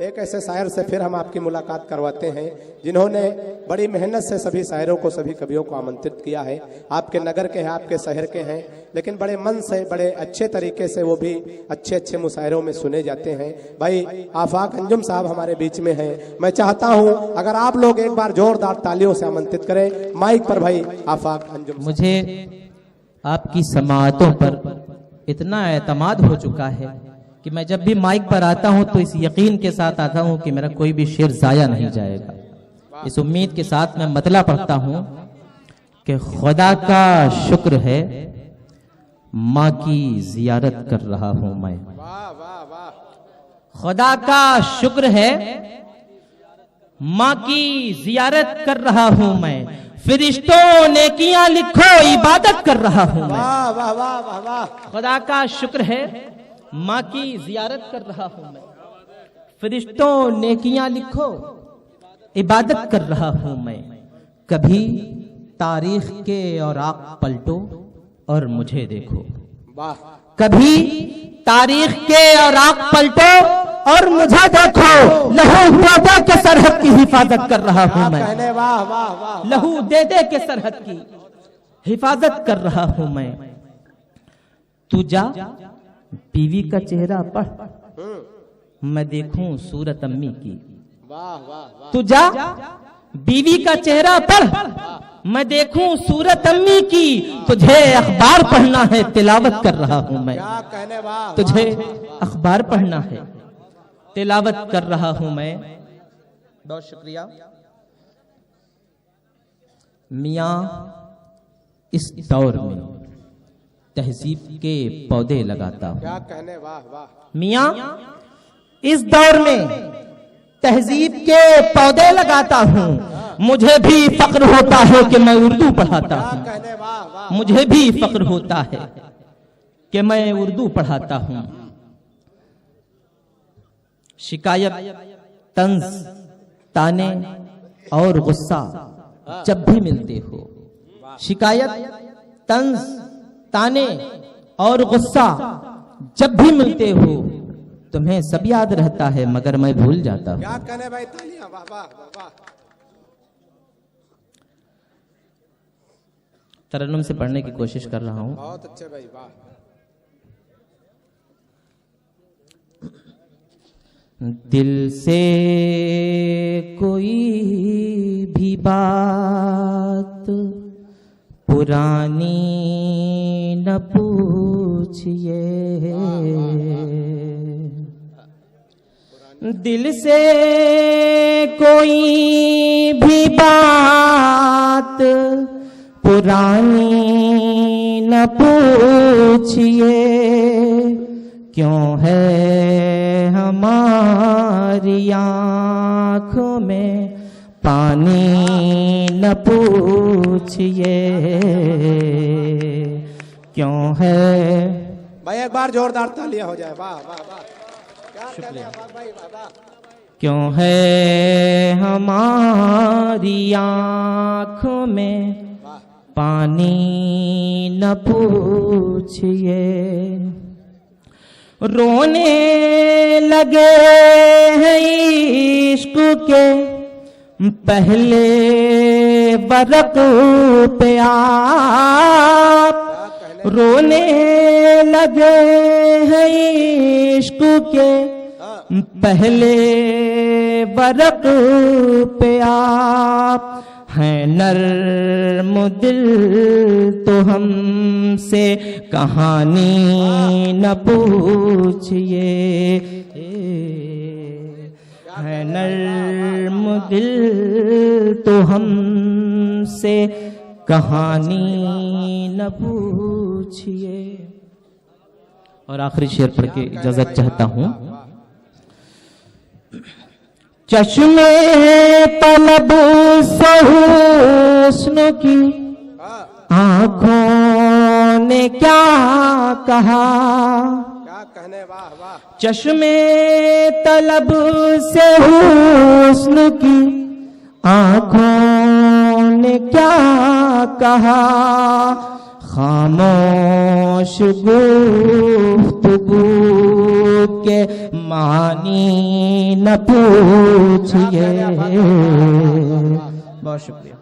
एक ऐसे शायर से फिर हम आपकी मुलाकात करवाते हैं जिन्होंने बड़ी मेहनत से सभी शायरों को, सभी कवियों को आमंत्रित किया है। आपके नगर के हैं, आपके शहर के हैं, लेकिन बड़े मन से, बड़े अच्छे तरीके से वो भी अच्छे अच्छे मुशायरों में सुने जाते हैं। भाई आफाक अंजुम साहब हमारे बीच में हैं। मैं चाहता हूं अगर आप लोग एक बार जोरदार तालियों से आमंत्रित करें माइक पर भाई आफाक अंजुम। मुझे आपकी समाअतों पर इतना एतमाद हो चुका है कि मैं जब भी माइक पर आता हूं तो इस यकीन के साथ आता हूं कि मेरा कोई भी शेर जाया नहीं जाएगा। इस उम्मीद के साथ मैं मतला पढ़ता हूं कि खुदा का शुक्र है माँ की जियारत कर रहा हूं मैं। खुदा का शुक्र है माँ की जियारत कर रहा हूं मैं। फरिश्तों नेकियां लिखो इबादत कर रहा हूं मैं। खुदा का शुक्र है माँ की जियारत कर रहा हूं मैं। फरिश्तों नेकियां लिखो इबादत कर रहा हूं मैं। कभी तारीख के औराक पलटो और मुझे देखो। कभी तारीख के औराक पलटो और मुझे देखो। लहू दे दे के सरहद की हिफाजत कर रहा हूं मैं। लहू दे दे के सरहद की हिफाजत कर रहा हूं मैं। तू जा बीवी का चेहरा पढ़, मैं देखूं सूरत अम्मी की। तू जा बीवी का चेहरा पढ़, मैं देखूं सूरत अम्मी की। तुझे अखबार पढ़ना है तिलावत कर रहा हूं मैं। तुझे अखबार पढ़ना है तिलावत कर रहा हूं मैं। बहुत शुक्रिया मियां। इस दौर में तहजीब के पौधे लगाता हूं। क्या कहने, वाह वाह। मियां इस दौर में तहजीब के पौधे लगाता हूं। मुझे भी फक्र होता है कि मैं उर्दू पढ़ाता हूं। मुझे भी फक्र होता है कि मैं उर्दू पढ़ाता हूं। शिकायत, तंज, ताने और गुस्सा जब भी मिलते हो, शिकायत, तंज, ताने और गुस्सा जब भी मिलते हो, तुम्हें सब याद रहता है मगर मैं भूल जाता हूं। क्या कहने भाई, तालियां, वाह वाह वाह। तरन्नुम से पढ़ने की कोशिश कर रहा हूं। बहुत अच्छे भाई, वाह। दिल से कोई भी बात पुरानी न पूछिए। दिल से कोई भी बात पुरानी न पूछिए। क्यों है हमारी आँखों में पानी न पूछिए। क्यों है। भाई एक बार जोरदार तालियां हो जाए, वाह वाह वाह। शुक्रिया भाई, वाह। क्यों है हमारी आँखों में पानी न पूछिए। रोने लगे हैं इश्क के पहले बरक पे आप। रोने लगे हैं इश्क के पहले बरक पे आप। हैं नर्म दिल तो हमसे कहानी न पूछिए। हैं नर्म दिल तो हमसे कहानी न पूछिए। और आखिरी शेर पढ़ के इजाजत चाहता हूं। चश्मे तलब से हुस्न की आंखों ने क्या कहा। क्या कहने, वाह वाह। चश्मे तलब से हुस्न की आंखों ने क्या कहा। खामोश गुफ्तगू के मानी न पूछिए। बहुत शुक्रिया।